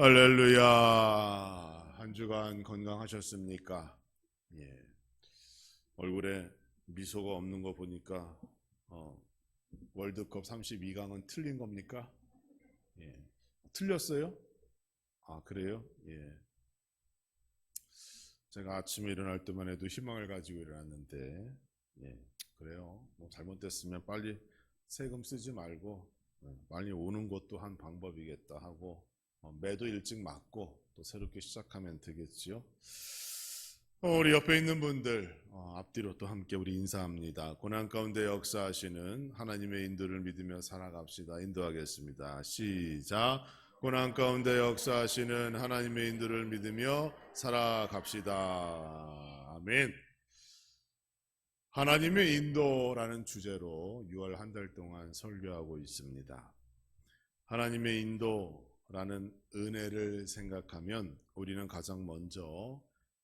할렐루야. 한 주간 건강하셨습니까? 예. 얼굴에 미소가 없는 거 보니까 월드컵 32강은 틀린 겁니까? 예. 틀렸어요? 아, 그래요? 예. 제가 아침에 일어날 때만 해도 희망을 가지고 일어났는데, 예. 그래요. 뭐 잘못됐으면 빨리 세금 쓰지 말고 빨리 오는 것도 한 방법이겠다 하고 매도 일찍 맞고 또 새롭게 시작하면 되겠지요. 우리 옆에 있는 분들 앞뒤로 또 함께 우리 인사합니다. 고난 가운데 역사하시는 하나님의 인도를 믿으며 살아갑시다. 인도하겠습니다. 시작. 고난 가운데 역사하시는 하나님의 인도를 믿으며 살아갑시다. 아멘. 하나님의 인도라는 주제로 6월 한 달 동안 설교하고 있습니다. 하나님의 인도라는 은혜를 생각하면 우리는 가장 먼저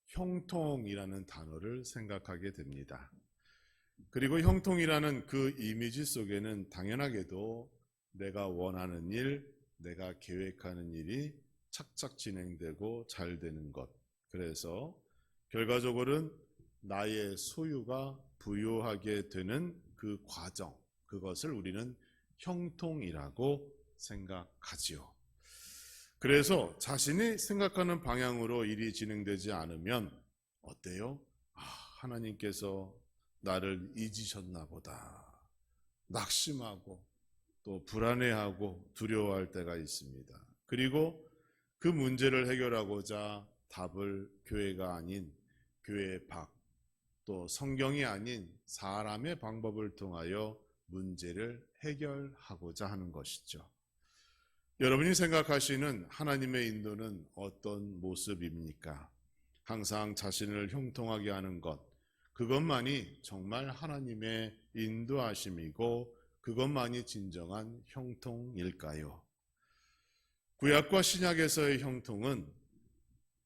형통이라는 단어를 생각하게 됩니다. 그리고 형통이라는 그 이미지 속에는 당연하게도 내가 원하는 일, 내가 계획하는 일이 착착 진행되고 잘 되는 것. 그래서 결과적으로는 나의 소유가 부유하게 되는 그 과정, 그것을 우리는 형통이라고 생각하지요. 그래서 자신이 생각하는 방향으로 일이 진행되지 않으면 어때요? 하나님께서 나를 잊으셨나 보다. 낙심하고 또 불안해하고 두려워할 때가 있습니다. 그리고 그 문제를 해결하고자 답을 교회가 아닌 교회의 밖, 또 성경이 아닌 사람의 방법을 통하여 문제를 해결하고자 하는 것이죠. 여러분이 생각하시는 하나님의 인도는 어떤 모습입니까? 항상 자신을 형통하게 하는 것, 그것만이 정말 하나님의 인도하심이고 그것만이 진정한 형통일까요? 구약과 신약에서의 형통은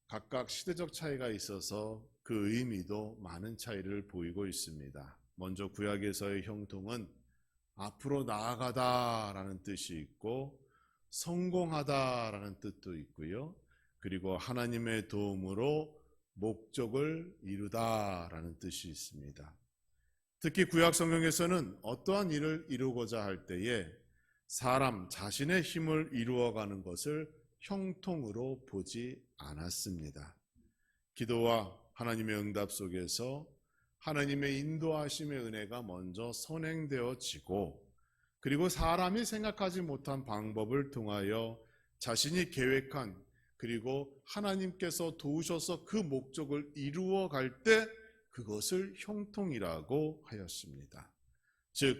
각각 시대적 차이가 있어서 그 의미도 많은 차이를 보이고 있습니다. 먼저 구약에서의 형통은 앞으로 나아가다라는 뜻이 있고 성공하다라는 뜻도 있고요. 그리고 하나님의 도움으로 목적을 이루다라는 뜻이 있습니다. 특히 구약 성경에서는 어떠한 일을 이루고자 할 때에 사람 자신의 힘을 이루어가는 것을 형통으로 보지 않았습니다. 기도와 하나님의 응답 속에서 하나님의 인도하심의 은혜가 먼저 선행되어지고 그리고 사람이 생각하지 못한 방법을 통하여 자신이 계획한 그리고 하나님께서 도우셔서 그 목적을 이루어 갈 때 그것을 형통이라고 하였습니다. 즉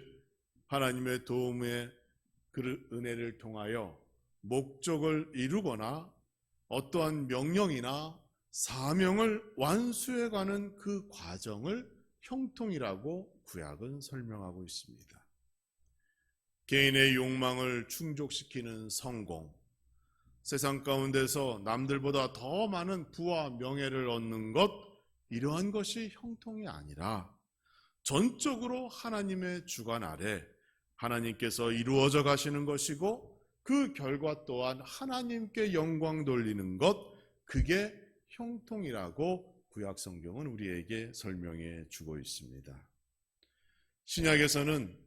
하나님의 도움의 그 은혜를 통하여 목적을 이루거나 어떠한 명령이나 사명을 완수해가는 그 과정을 형통이라고 구약은 설명하고 있습니다. 개인의 욕망을 충족시키는 성공, 세상 가운데서 남들보다 더 많은 부와 명예를 얻는 것, 이러한 것이 형통이 아니라 전적으로 하나님의 주관 아래 하나님께서 이루어져 가시는 것이고 그 결과 또한 하나님께 영광 돌리는 것, 그게 형통이라고 구약 성경은 우리에게 설명해 주고 있습니다. 신약에서는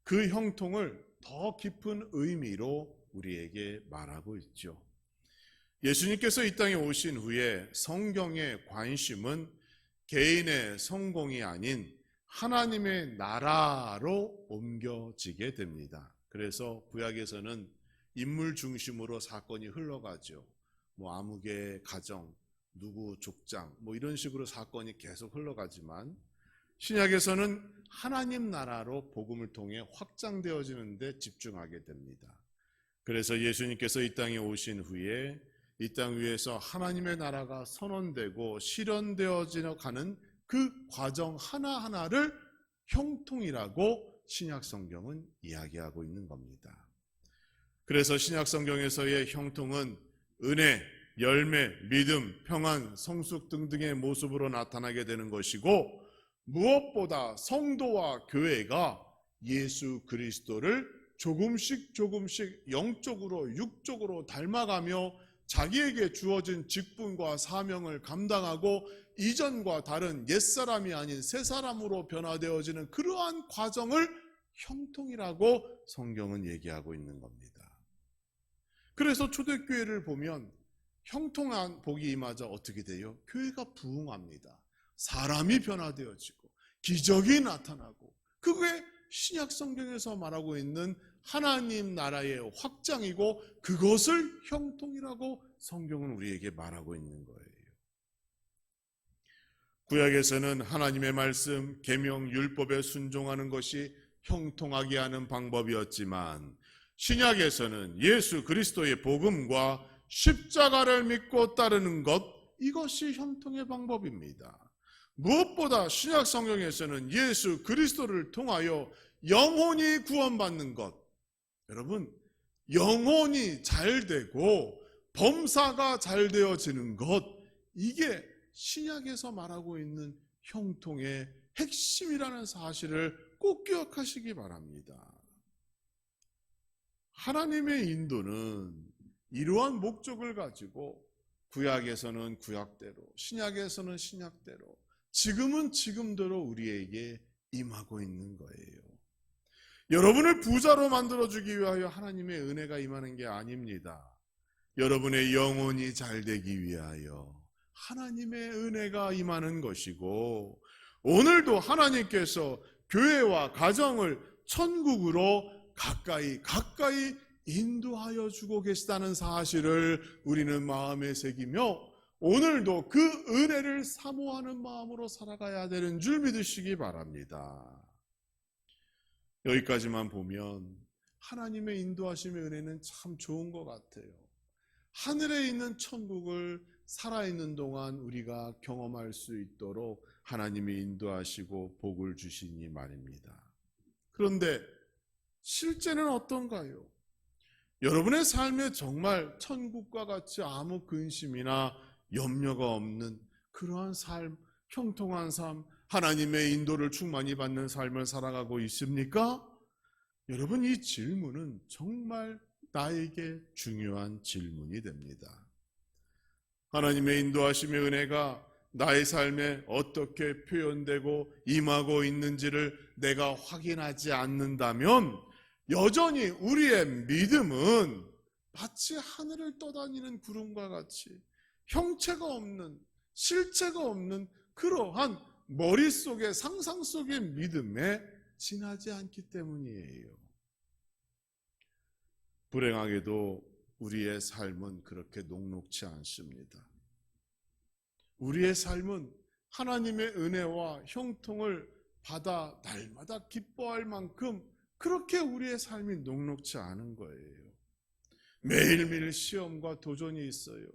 그 형통을 더 깊은 의미로 우리에게 말하고 있죠. 예수님께서 이 땅에 오신 후에 성경의 관심은 개인의 성공이 아닌 하나님의 나라로 옮겨지게 됩니다. 그래서 구약에서는 인물 중심으로 사건이 흘러가죠. 아무개 가정, 누구 족장, 이런 식으로 사건이 계속 흘러가지만 신약에서는 하나님 나라로 복음을 통해 확장되어지는 데 집중하게 됩니다. 그래서 예수님께서 이 땅에 오신 후에 이 땅 위에서 하나님의 나라가 선언되고 실현되어지려 가는 그 과정 하나하나를 형통이라고 신약 성경은 이야기하고 있는 겁니다. 그래서 신약 성경에서의 형통은 은혜, 열매, 믿음, 평안, 성숙 등등의 모습으로 나타나게 되는 것이고 무엇보다 성도와 교회가 예수 그리스도를 조금씩 영적으로 육적으로 닮아가며 자기에게 주어진 직분과 사명을 감당하고 이전과 다른 옛사람이 아닌 새사람으로 변화되어지는 그러한 과정을 형통이라고 성경은 얘기하고 있는 겁니다. 그래서 초대교회를 보면 형통한 복이 임하자 어떻게 돼요? 교회가 부흥합니다. 사람이 변화되어지고 기적이 나타나고, 그게 신약 성경에서 말하고 있는 하나님 나라의 확장이고, 그것을 형통이라고 성경은 우리에게 말하고 있는 거예요. 구약에서는 하나님의 말씀, 계명, 율법에 순종하는 것이 형통하게 하는 방법이었지만, 신약에서는 예수 그리스도의 복음과 십자가를 믿고 따르는 것, 이것이 형통의 방법입니다. 무엇보다 신약 성경에서는 예수 그리스도를 통하여 영혼이 구원받는 것, 여러분, 영혼이 잘 되고 범사가 잘 되어지는 것, 이게 신약에서 말하고 있는 형통의 핵심이라는 사실을 꼭 기억하시기 바랍니다. 하나님의 인도는 이러한 목적을 가지고 구약에서는 구약대로, 신약에서는 신약대로, 지금은 지금대로 우리에게 임하고 있는 거예요. 여러분을 부자로 만들어주기 위하여 하나님의 은혜가 임하는 게 아닙니다. 여러분의 영혼이 잘 되기 위하여 하나님의 은혜가 임하는 것이고, 오늘도 하나님께서 교회와 가정을 천국으로 가까이 인도하여 주고 계시다는 사실을 우리는 마음에 새기며, 오늘도 그 은혜를 사모하는 마음으로 살아가야 되는 줄 믿으시기 바랍니다. 여기까지만 보면 하나님의 인도하심의 은혜는 참 좋은 것 같아요. 하늘에 있는 천국을 살아있는 동안 우리가 경험할 수 있도록 하나님이 인도하시고 복을 주시니 말입니다. 그런데 실제는 어떤가요? 여러분의 삶에 정말 천국과 같이 아무 근심이나 염려가 없는 그러한 삶, 형통한 삶, 하나님의 인도를 충만히 받는 삶을 살아가고 있습니까? 여러분, 이 질문은 정말 나에게 중요한 질문이 됩니다. 하나님의 인도하심의 은혜가 나의 삶에 어떻게 표현되고 임하고 있는지를 내가 확인하지 않는다면, 여전히 우리의 믿음은 마치 하늘을 떠다니는 구름과 같이 형체가 없는, 실체가 없는 그러한 머릿속의 상상 속의 믿음에 지나지 않기 때문이에요. 불행하게도 우리의 삶은 그렇게 녹록지 않습니다. 우리의 삶은 하나님의 은혜와 형통을 받아 날마다 기뻐할 만큼 그렇게 우리의 삶이 녹록지 않은 거예요. 매일매일 시험과 도전이 있어요.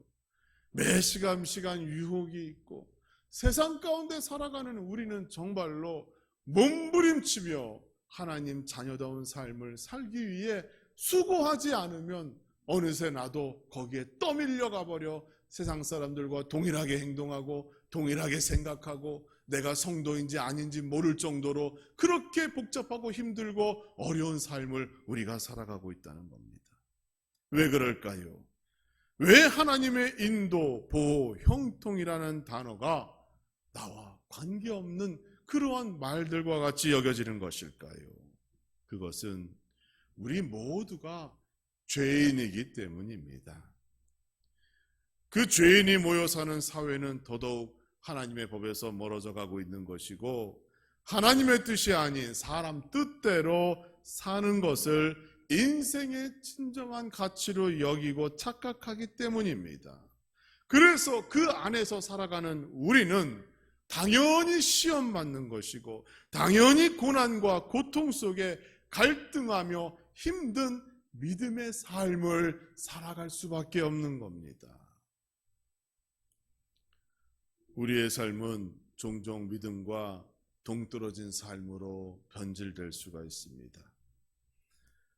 매 시간 유혹이 있고, 세상 가운데 살아가는 우리는 정말로 몸부림치며 하나님 자녀다운 삶을 살기 위해 수고하지 않으면 어느새 나도 거기에 떠밀려 가버려 세상 사람들과 동일하게 행동하고 동일하게 생각하고 내가 성도인지 아닌지 모를 정도로 그렇게 복잡하고 힘들고 어려운 삶을 우리가 살아가고 있다는 겁니다. 왜 그럴까요? 왜 하나님의 인도, 보호, 형통이라는 단어가 나와 관계없는 그러한 말들과 같이 여겨지는 것일까요? 그것은 우리 모두가 죄인이기 때문입니다. 그 죄인이 모여 사는 사회는 더더욱 하나님의 법에서 멀어져 가고 있는 것이고, 하나님의 뜻이 아닌 사람 뜻대로 사는 것을 인생의 진정한 가치로 여기고 착각하기 때문입니다. 그래서 그 안에서 살아가는 우리는 당연히 시험 받는 것이고, 당연히 고난과 고통 속에 갈등하며 힘든 믿음의 삶을 살아갈 수밖에 없는 겁니다. 우리의 삶은 종종 믿음과 동떨어진 삶으로 변질될 수가 있습니다.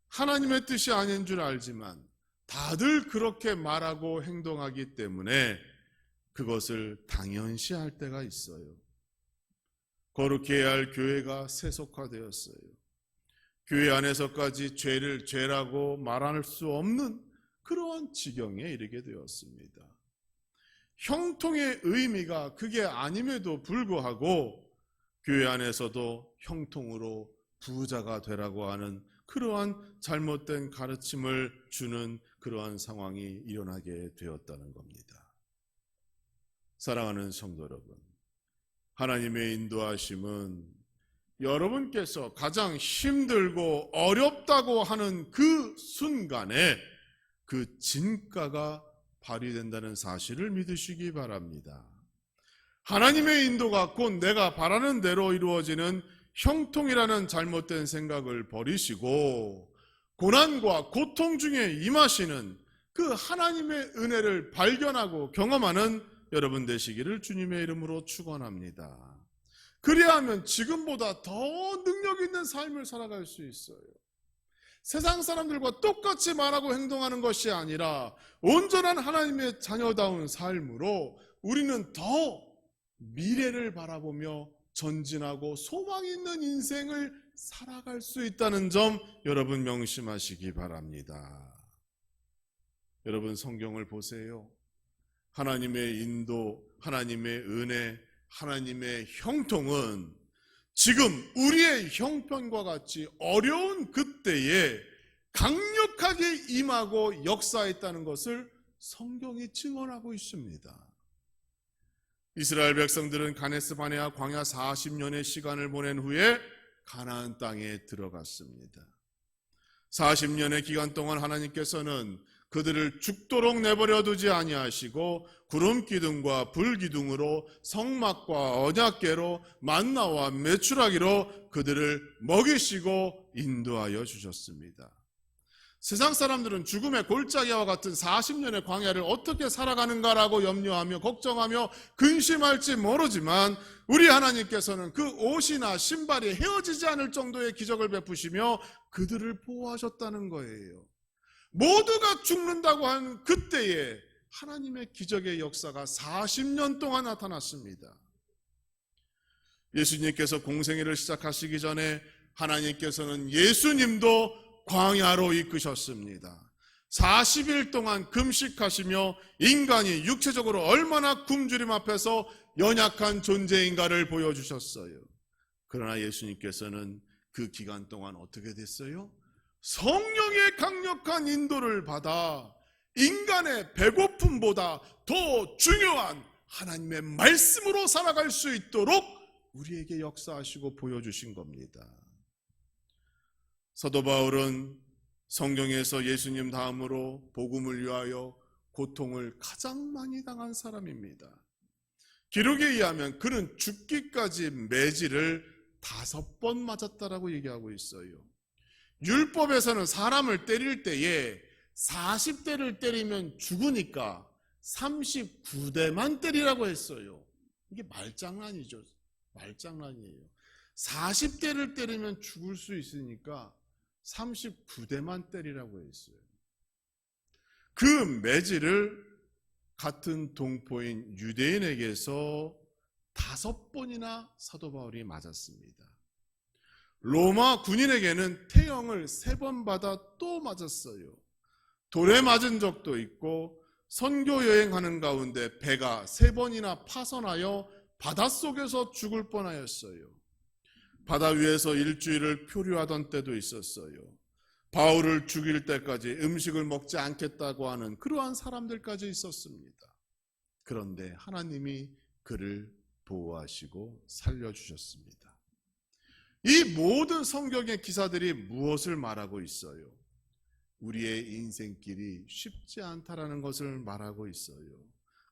하나님의 뜻이 아닌 줄 알지만 다들 그렇게 말하고 행동하기 때문에 그것을 당연시할 때가 있어요. 거룩해야 할 교회가 세속화되었어요. 교회 안에서까지 죄를 죄라고 말할 수 없는 그러한 지경에 이르게 되었습니다. 형통의 의미가 그게 아님에도 불구하고 교회 안에서도 형통으로 부자가 되라고 하는 그러한 잘못된 가르침을 주는 그러한 상황이 일어나게 되었다는 겁니다. 사랑하는 성도 여러분, 하나님의 인도하심은 여러분께서 가장 힘들고 어렵다고 하는 그 순간에 그 진가가 발휘된다는 사실을 믿으시기 바랍니다. 하나님의 인도가 곧 내가 바라는 대로 이루어지는 형통이라는 잘못된 생각을 버리시고 고난과 고통 중에 임하시는 그 하나님의 은혜를 발견하고 경험하는 여러분 되시기를 주님의 이름으로 축원합니다. 그리하면 지금보다 더 능력 있는 삶을 살아갈 수 있어요. 세상 사람들과 똑같이 말하고 행동하는 것이 아니라 온전한 하나님의 자녀다운 삶으로 우리는 더 미래를 바라보며 전진하고 소망 있는 인생을 살아갈 수 있다는 점 여러분 명심하시기 바랍니다. 여러분 성경을 보세요. 하나님의 인도, 하나님의 은혜, 하나님의 형통은 지금 우리의 형편과 같이 어려운 그때에 강력하게 임하고 역사했다는 것을 성경이 증언하고 있습니다. 이스라엘 백성들은 가데스 바네아 광야 40년의 시간을 보낸 후에 가나안 땅에 들어갔습니다. 40년의 기간 동안 하나님께서는 그들을 죽도록 내버려 두지 아니하시고 구름 기둥과 불 기둥으로 성막과 언약궤로 만나와 메추라기로 그들을 먹이시고 인도하여 주셨습니다. 세상 사람들은 죽음의 골짜기와 같은 40년의 광야를 어떻게 살아가는가라고 염려하며 걱정하며 근심할지 모르지만 우리 하나님께서는 그 옷이나 신발이 헤어지지 않을 정도의 기적을 베푸시며 그들을 보호하셨다는 거예요. 모두가 죽는다고 하는 그때에 하나님의 기적의 역사가 40년 동안 나타났습니다. 예수님께서 공생애를 시작하시기 전에 하나님께서는 예수님도 광야로 이끄셨습니다. 40일 동안 금식하시며 인간이 육체적으로 얼마나 굶주림 앞에서 연약한 존재인가를 보여주셨어요. 그러나 예수님께서는 그 기간 동안 어떻게 됐어요? 성령의 강력한 인도를 받아 인간의 배고픔보다 더 중요한 하나님의 말씀으로 살아갈 수 있도록 우리에게 역사하시고 보여주신 겁니다. 사도 바울은 성경에서 예수님 다음으로 복음을 위하여 고통을 가장 많이 당한 사람입니다. 기록에 의하면 그는 죽기까지 매질을 5번 맞았다라고 얘기하고 있어요. 율법에서는 사람을 때릴 때에 40대를 때리면 죽으니까 39대만 때리라고 했어요. 이게 말장난이죠. 말장난이에요. 40대를 때리면 죽을 수 있으니까 39대만 때리라고 했어요. 그 매질을 같은 동포인 유대인에게서 5번이나 사도 바울이 맞았습니다. 로마 군인에게는 태형을 3번 받아 또 맞았어요. 돌에 맞은 적도 있고 선교 여행하는 가운데 배가 3번이나 파손하여 바닷속에서 죽을 뻔하였어요. 바다 위에서 일주일을 표류하던 때도 있었어요. 바울을 죽일 때까지 음식을 먹지 않겠다고 하는 그러한 사람들까지 있었습니다. 그런데 하나님이 그를 보호하시고 살려주셨습니다. 이 모든 성경의 기사들이 무엇을 말하고 있어요? 우리의 인생길이 쉽지 않다라는 것을 말하고 있어요.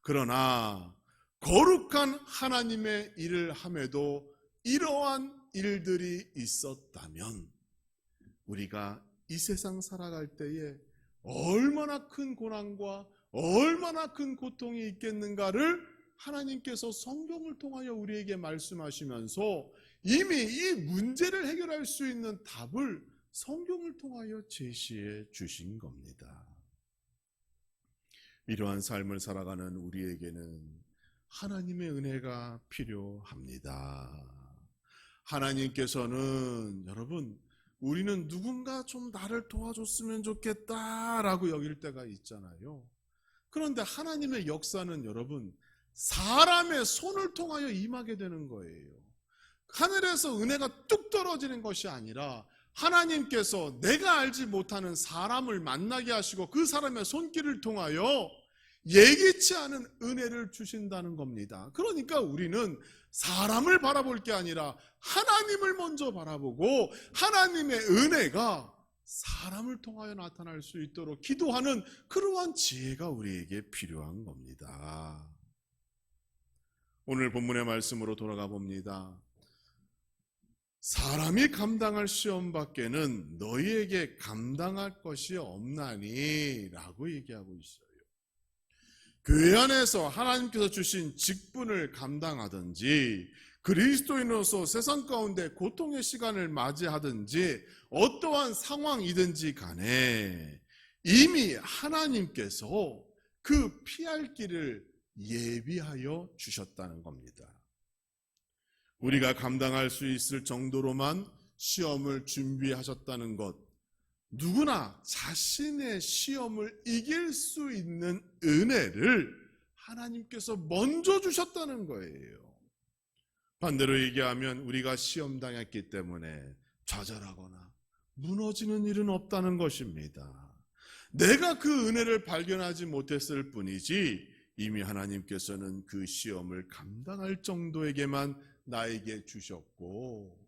그러나 거룩한 하나님의 일을 함에도 이러한 일들이 있었다면 우리가 이 세상 살아갈 때에 얼마나 큰 고난과 얼마나 큰 고통이 있겠는가를 하나님께서 성경을 통하여 우리에게 말씀하시면서 이미 이 문제를 해결할 수 있는 답을 성경을 통하여 제시해 주신 겁니다. 이러한 삶을 살아가는 우리에게는 하나님의 은혜가 필요합니다. 하나님께서는 여러분 우리는 누군가 좀 나를 도와줬으면 좋겠다라고 여길 때가 있잖아요. 그런데 하나님의 역사는 여러분, 사람의 손을 통하여 임하게 되는 거예요. 하늘에서 은혜가 뚝 떨어지는 것이 아니라 하나님께서 내가 알지 못하는 사람을 만나게 하시고 그 사람의 손길을 통하여 예기치 않은 은혜를 주신다는 겁니다. 그러니까 우리는 사람을 바라볼 게 아니라 하나님을 먼저 바라보고 하나님의 은혜가 사람을 통하여 나타날 수 있도록 기도하는 그러한 지혜가 우리에게 필요한 겁니다. 오늘 본문의 말씀으로 돌아가 봅니다. 사람이 감당할 시험 밖에는 너희에게 감당할 것이 없나니 라고 얘기하고 있어요. 교회 안에서 하나님께서 주신 직분을 감당하든지 그리스도인으로서 세상 가운데 고통의 시간을 맞이하든지 어떠한 상황이든지 간에 이미 하나님께서 그 피할 길을 예비하여 주셨다는 겁니다. 우리가 감당할 수 있을 정도로만 시험을 준비하셨다는 것, 누구나 자신의 시험을 이길 수 있는 은혜를 하나님께서 먼저 주셨다는 거예요. 반대로 얘기하면 우리가 시험 당했기 때문에 좌절하거나 무너지는 일은 없다는 것입니다. 내가 그 은혜를 발견하지 못했을 뿐이지 이미 하나님께서는 그 시험을 감당할 정도에게만 나에게 주셨고,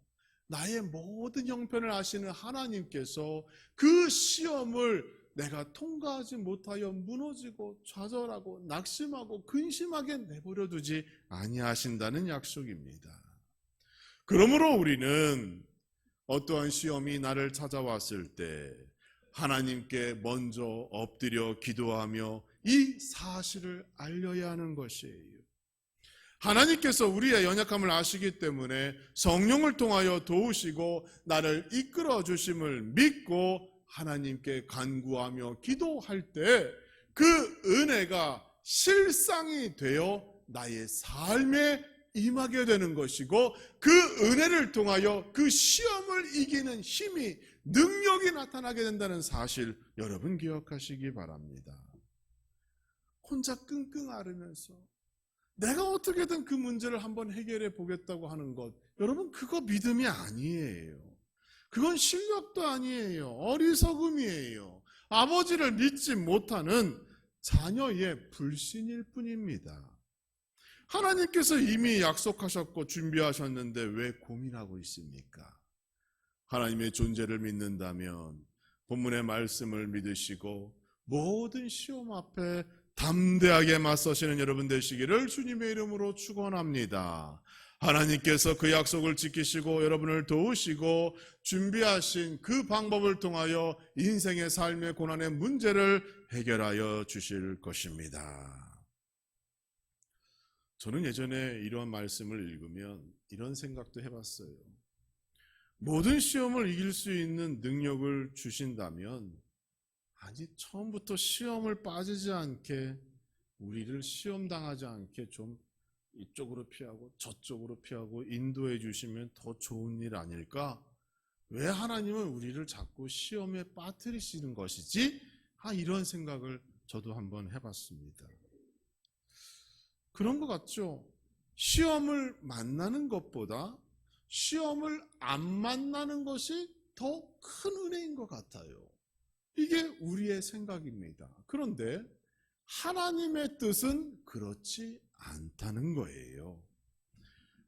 나의 모든 형편을 아시는 하나님께서 그 시험을 내가 통과하지 못하여 무너지고 좌절하고 낙심하고 근심하게 내버려 두지 아니하신다는 약속입니다. 그러므로 우리는 어떠한 시험이 나를 찾아왔을 때 하나님께 먼저 엎드려 기도하며 이 사실을 알려야 하는 것이에요. 하나님께서 우리의 연약함을 아시기 때문에 성령을 통하여 도우시고 나를 이끌어 주심을 믿고 하나님께 간구하며 기도할 때 그 은혜가 실상이 되어 나의 삶에 임하게 되는 것이고, 그 은혜를 통하여 그 시험을 이기는 힘이, 능력이 나타나게 된다는 사실 여러분 기억하시기 바랍니다. 혼자 끙끙 앓으면서 내가 어떻게든 그 문제를 한번 해결해 보겠다고 하는 것, 여러분 그거 믿음이 아니에요. 그건 실력도 아니에요. 어리석음이에요. 아버지를 믿지 못하는 자녀의 불신일 뿐입니다. 하나님께서 이미 약속하셨고 준비하셨는데 왜 고민하고 있습니까? 하나님의 존재를 믿는다면 본문의 말씀을 믿으시고 모든 시험 앞에 담대하게 맞서시는 여러분 되시기를 주님의 이름으로 축원합니다. 하나님께서 그 약속을 지키시고 여러분을 도우시고 준비하신 그 방법을 통하여 인생의 삶의 고난의 문제를 해결하여 주실 것입니다. 저는 예전에 이러한 말씀을 읽으면 이런 생각도 해봤어요. 모든 시험을 이길 수 있는 능력을 주신다면, 아니 처음부터 시험을 빠지지 않게, 우리를 시험당하지 않게 좀 이쪽으로 피하고 저쪽으로 피하고 인도해 주시면 더 좋은 일 아닐까? 왜 하나님은 우리를 자꾸 시험에 빠뜨리시는 것이지? 이런 생각을 저도 한번 해봤습니다. 그런 것 같죠? 시험을 만나는 것보다 시험을 안 만나는 것이 더 큰 은혜인 것 같아요. 이게 우리의 생각입니다. 그런데 하나님의 뜻은 그렇지 않다는 거예요.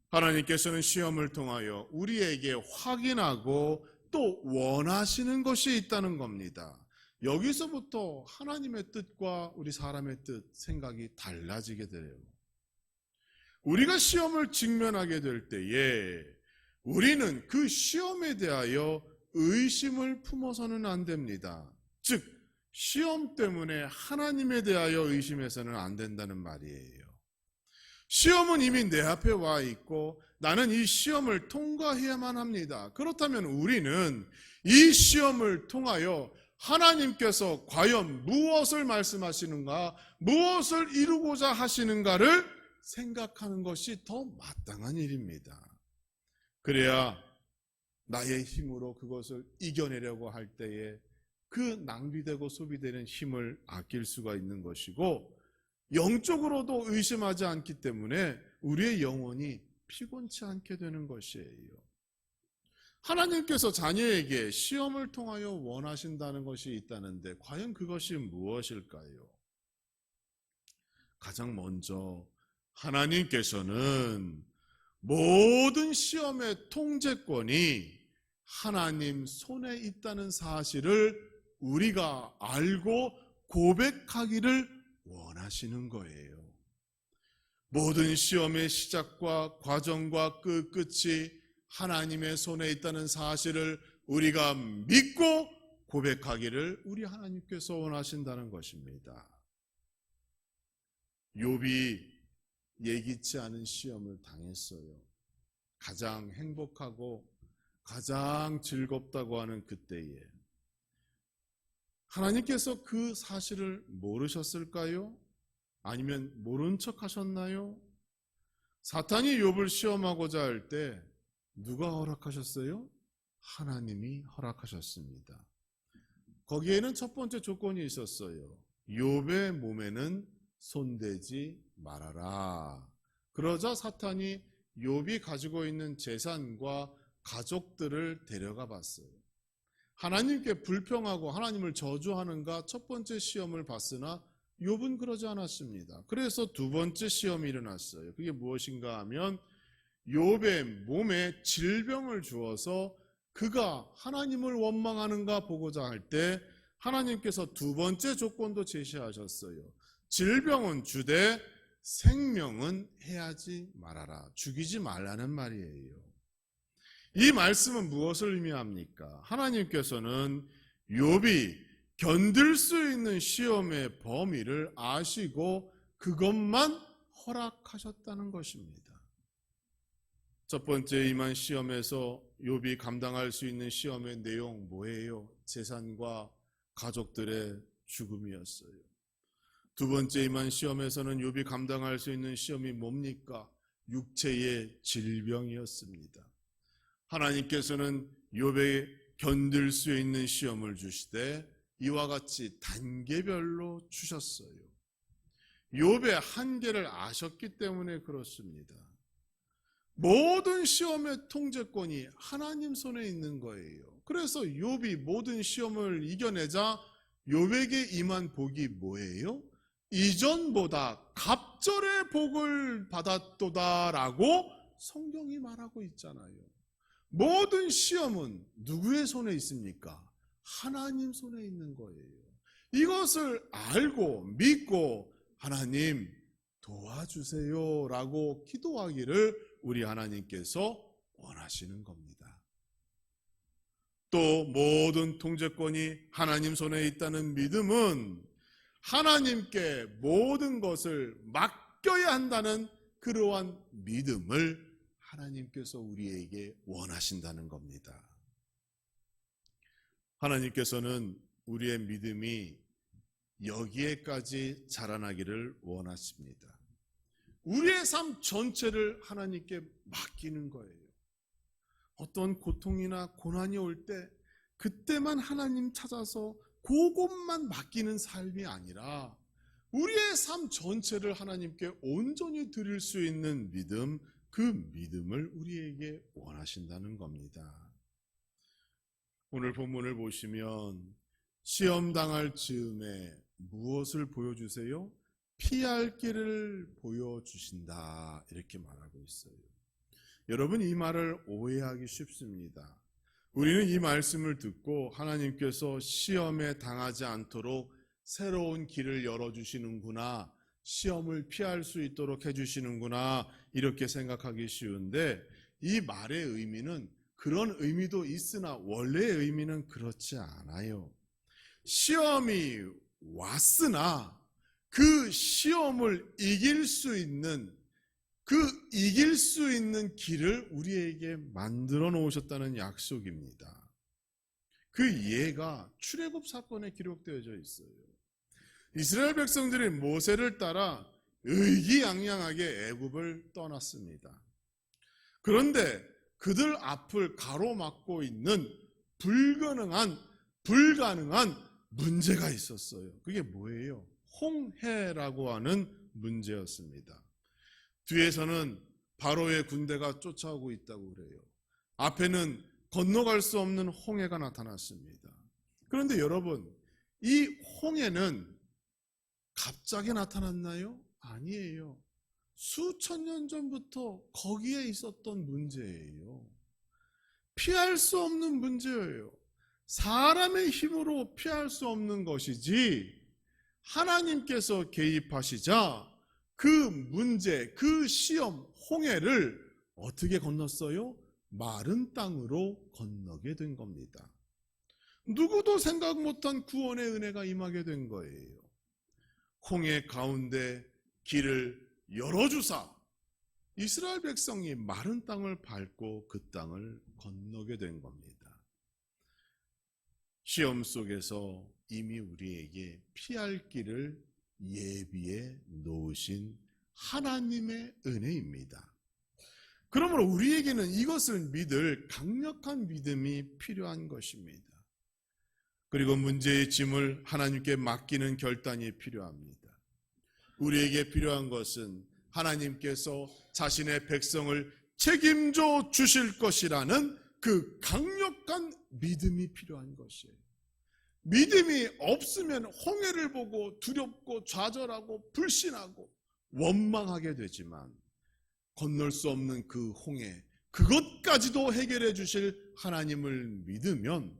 하나님께서는 시험을 통하여 우리에게 확인하고 또 원하시는 것이 있다는 겁니다. 여기서부터 하나님의 뜻과 우리 사람의 뜻, 생각이 달라지게 돼요. 우리가 시험을 직면하게 될 때에 우리는 그 시험에 대하여 의심을 품어서는 안 됩니다. 즉, 시험 때문에 하나님에 대하여 의심해서는 안 된다는 말이에요. 시험은 이미 내 앞에 와 있고 나는 이 시험을 통과해야만 합니다. 그렇다면 우리는 이 시험을 통하여 하나님께서 과연 무엇을 말씀하시는가, 무엇을 이루고자 하시는가를 생각하는 것이 더 마땅한 일입니다. 그래야 나의 힘으로 그것을 이겨내려고 할 때에 그 낭비되고 소비되는 힘을 아낄 수가 있는 것이고, 영적으로도 의심하지 않기 때문에 우리의 영혼이 피곤치 않게 되는 것이에요. 하나님께서 자녀에게 시험을 통하여 원하신다는 것이 있다는데 과연 그것이 무엇일까요? 가장 먼저 하나님께서는 모든 시험의 통제권이 하나님 손에 있다는 사실을 우리가 알고 고백하기를 원하시는 거예요. 모든 시험의 시작과 과정과 그 끝이 하나님의 손에 있다는 사실을 우리가 믿고 고백하기를 우리 하나님께서 원하신다는 것입니다. 욥이 예기치 않은 시험을 당했어요. 가장 행복하고 가장 즐겁다고 하는 그때에 하나님께서 그 사실을 모르셨을까요? 아니면 모른 척 하셨나요? 사탄이 욥을 시험하고자 할 때 누가 허락하셨어요? 하나님이 허락하셨습니다. 거기에는 첫 번째 조건이 있었어요. 욥의 몸에는 손대지 말아라. 그러자 사탄이 욥이 가지고 있는 재산과 가족들을 데려가 봤어요. 하나님께 불평하고 하나님을 저주하는가 첫 번째 시험을 봤으나 욥은 그러지 않았습니다. 그래서 두 번째 시험이 일어났어요. 그게 무엇인가 하면 욥의 몸에 질병을 주어서 그가 하나님을 원망하는가 보고자 할 때 하나님께서 두 번째 조건도 제시하셨어요. 질병은 주되 생명은 해하지 말아라. 죽이지 말라는 말이에요. 이 말씀은 무엇을 의미합니까? 하나님께서는 욥이 견딜 수 있는 시험의 범위를 아시고 그것만 허락하셨다는 것입니다. 첫 번째 임한 시험에서 욥이 감당할 수 있는 시험의 내용 뭐예요? 재산과 가족들의 죽음이었어요. 두 번째 임한 시험에서는 욥이 감당할 수 있는 시험이 뭡니까? 육체의 질병이었습니다. 하나님께서는 욥에 견딜 수 있는 시험을 주시되 이와 같이 단계별로 주셨어요. 욥의 한계를 아셨기 때문에 그렇습니다. 모든 시험의 통제권이 하나님 손에 있는 거예요. 그래서 욥이 모든 시험을 이겨내자 욥에게 임한 복이 뭐예요? 이전보다 갑절의 복을 받았도다라고 성경이 말하고 있잖아요. 모든 시험은 누구의 손에 있습니까? 하나님 손에 있는 거예요. 이것을 알고 믿고 하나님 도와주세요 라고 기도하기를 우리 하나님께서 원하시는 겁니다. 또 모든 통제권이 하나님 손에 있다는 믿음은 하나님께 모든 것을 맡겨야 한다는 그러한 믿음을 하나님께서 우리에게 원하신다는 겁니다. 하나님께서는 우리의 믿음이 여기에까지 자라나기를 원하십니다. 우리의 삶 전체를 하나님께 맡기는 거예요. 어떤 고통이나 고난이 올 때 그때만 하나님 찾아서 그것만 맡기는 삶이 아니라 우리의 삶 전체를 하나님께 온전히 드릴 수 있는 믿음, 그 믿음을 우리에게 원하신다는 겁니다. 오늘 본문을 보시면 시험 당할 즈음에 무엇을 보여주세요? 피할 길을 보여주신다 이렇게 말하고 있어요. 여러분 이 말을 오해하기 쉽습니다. 우리는 이 말씀을 듣고 하나님께서 시험에 당하지 않도록 새로운 길을 열어주시는구나, 시험을 피할 수 있도록 해주시는구나 이렇게 생각하기 쉬운데 이 말의 의미는 그런 의미도 있으나 원래의 의미는 그렇지 않아요. 시험이 왔으나 그 시험을 이길 수 있는 길을 우리에게 만들어 놓으셨다는 약속입니다. 그 이해가 출애굽 사건에 기록되어져 있어요. 이스라엘 백성들이 모세를 따라 의기양양하게 애굽을 떠났습니다. 그런데 그들 앞을 가로막고 있는 불가능한 문제가 있었어요. 그게 뭐예요? 홍해라고 하는 문제였습니다. 뒤에서는 바로의 군대가 쫓아오고 있다고 그래요. 앞에는 건너갈 수 없는 홍해가 나타났습니다. 그런데 여러분, 이 홍해는 갑자기 나타났나요? 아니에요. 수천 년 전부터 거기에 있었던 문제예요. 피할 수 없는 문제예요. 사람의 힘으로 피할 수 없는 것이지 하나님께서 개입하시자 그 문제, 그 시험, 홍해를 어떻게 건넜어요? 마른 땅으로 건너게 된 겁니다. 누구도 생각 못한 구원의 은혜가 임하게 된 거예요. 홍해 가운데 길을 열어주사 이스라엘 백성이 마른 땅을 밟고 그 땅을 건너게 된 겁니다. 시험 속에서 이미 우리에게 피할 길을 예비해 놓으신 하나님의 은혜입니다. 그러므로 우리에게는 이것을 믿을 강력한 믿음이 필요한 것입니다. 그리고 문제의 짐을 하나님께 맡기는 결단이 필요합니다. 우리에게 필요한 것은 하나님께서 자신의 백성을 책임져 주실 것이라는 그 강력한 믿음이 필요한 것이에요. 믿음이 없으면 홍해를 보고 두렵고 좌절하고 불신하고 원망하게 되지만 건널 수 없는 그 홍해, 그것까지도 해결해 주실 하나님을 믿으면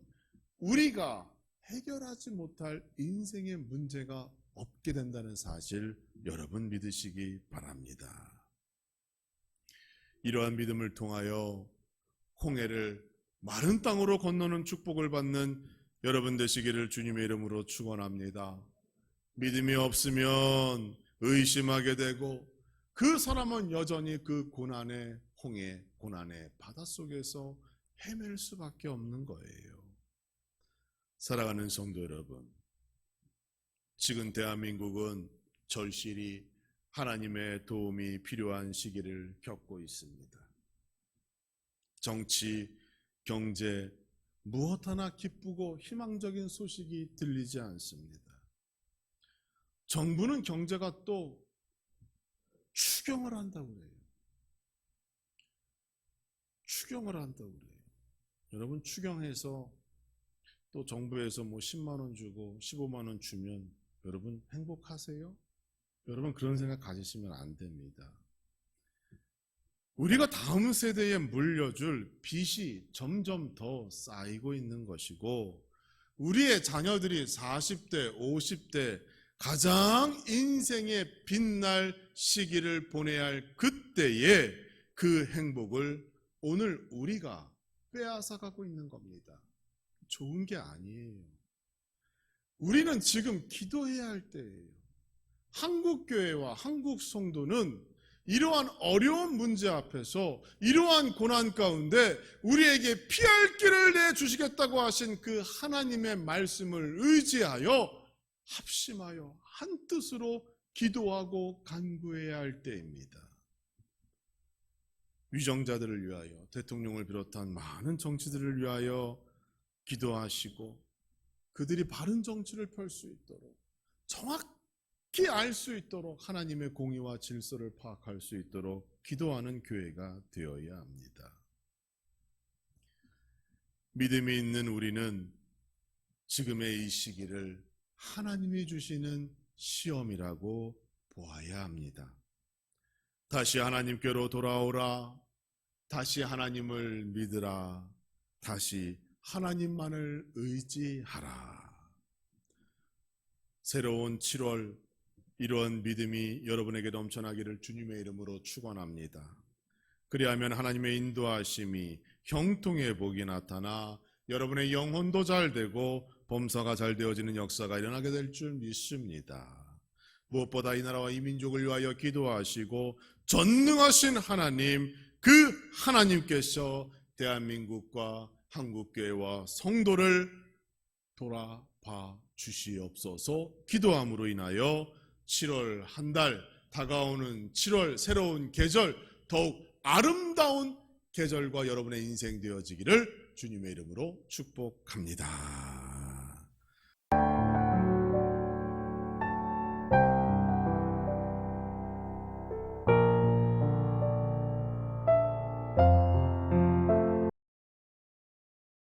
우리가 해결하지 못할 인생의 문제가 없게 된다는 사실 여러분 믿으시기 바랍니다. 이러한 믿음을 통하여 홍해를 마른 땅으로 건너는 축복을 받는 여러분 되시기를 주님의 이름으로 축원합니다. 믿음이 없으면 의심하게 되고 그 사람은 여전히 그 고난의 홍해, 고난의 바닷속에서 헤맬 수밖에 없는 거예요. 사랑하는 성도 여러분, 지금 대한민국은 절실히 하나님의 도움이 필요한 시기를 겪고 있습니다. 정치, 경제, 무엇 하나 기쁘고 희망적인 소식이 들리지 않습니다. 정부는 경제가 또 추경을 한다고 그래요. 추경을 한다고 그래요. 여러분, 추경해서 또 정부에서 10만 원 주고 15만 원 주면 여러분 행복하세요? 여러분 그런 생각 가지시면 안 됩니다. 우리가 다음 세대에 물려줄 빚이 점점 더 쌓이고 있는 것이고 우리의 자녀들이 40대, 50대 가장 인생의 빛날 시기를 보내야 할 그때에 그 행복을 오늘 우리가 빼앗아가고 있는 겁니다. 좋은 게 아니에요. 우리는 지금 기도해야 할 때예요. 한국교회와 한국 성도는 이러한 어려운 문제 앞에서 이러한 고난 가운데 우리에게 피할 길을 내주시겠다고 하신 그 하나님의 말씀을 의지하여 합심하여 한 뜻으로 기도하고 간구해야 할 때입니다. 위정자들을 위하여 대통령을 비롯한 많은 정치들을 위하여 기도하시고 그들이 바른 정치를 펼 수 있도록 정확히 알 수 있도록 하나님의 공의와 질서를 파악할 수 있도록 기도하는 교회가 되어야 합니다. 믿음이 있는 우리는 지금의 이 시기를 하나님이 주시는 시험이라고 보아야 합니다. 다시 하나님께로 돌아오라. 다시 하나님을 믿으라. 다시 하나님만을 의지하라. 새로운 7월 이러한 믿음이 여러분에게 넘쳐나기를 주님의 이름으로 축원합니다. 그리하면 하나님의 인도하심이 형통의 복이 나타나 여러분의 영혼도 잘 되고 범사가 잘 되어지는 역사가 일어나게 될 줄 믿습니다. 무엇보다 이 나라와 이 민족을 위하여 기도하시고 전능하신 하나님, 그 하나님께서 대한민국과 한국교회와 성도를 돌아봐 주시옵소서. 기도함으로 인하여 7월 한 달, 다가오는 7월 새로운 계절, 더욱 아름다운 계절과 여러분의 인생 되어지기를 주님의 이름으로 축복합니다.